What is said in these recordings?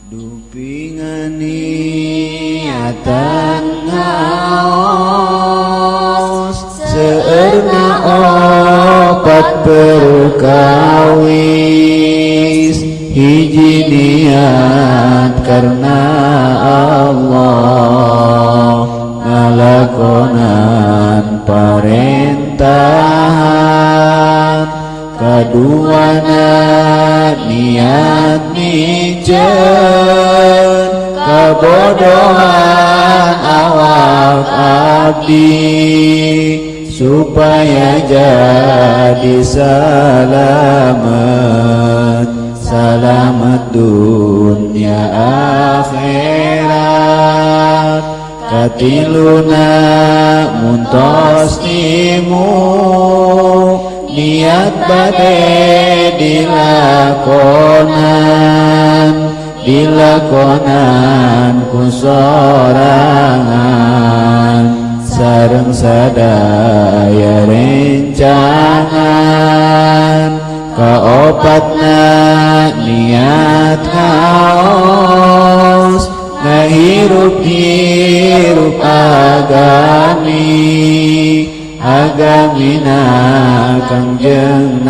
Dupingani niatan ngaos seerna opat perkawis hiji niat karena Allah ngalakonan parentahan kaduana niat mijen kabodohan awak abdi supaya jadi selamat dunia akhirat katiluna muntos timu niat bade dilakonan kusorangan sareng sadaya rencangan kaopatna niat ngaos ngahirup-hirup agamina Kangjeng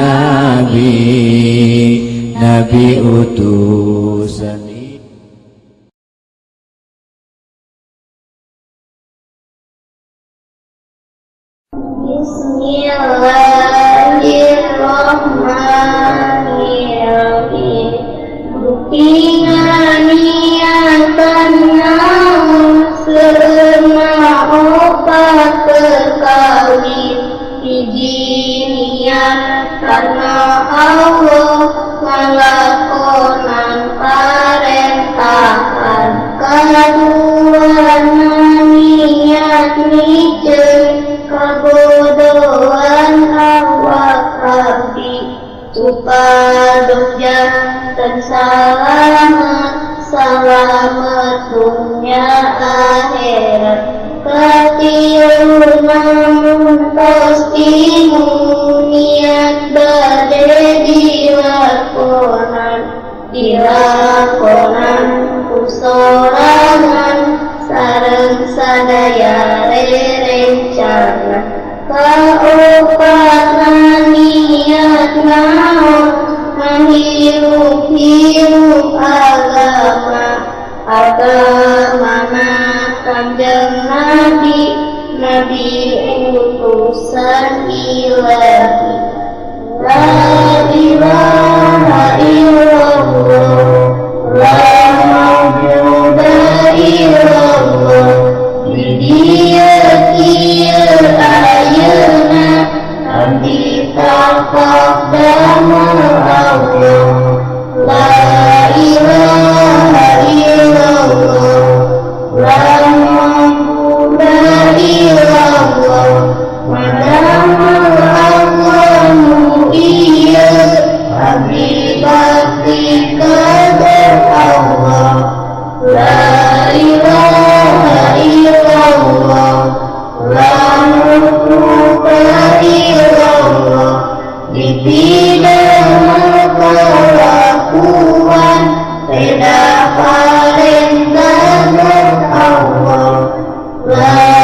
Nabi utusan. Bismillahirrahmanirrahim. Dupingan niatan ngaos seerna opat perkawis hiji niat karena Allah ngalakonan parentahan kaduana niat mijen kabodohan awak abdi supados janten selamat dunia akhirat katiluna muntos timu niat bade dilakonan kusorangan sareng sadaya rencana kaopatna niat ngaos menghirup-hirup agamana Kangjeng Nabi utusan Ilahi. La ilaha illallah la ma'budu illallah di dieu kieu ayeuna abdi taqaddam Allah. La ilaha illallah la ma'budu illallah madam Allahu iya abdi bakti kepada Allah. La ilaha illallah la ma'budu illallah dipidana kelakuan beda parentah Allah. La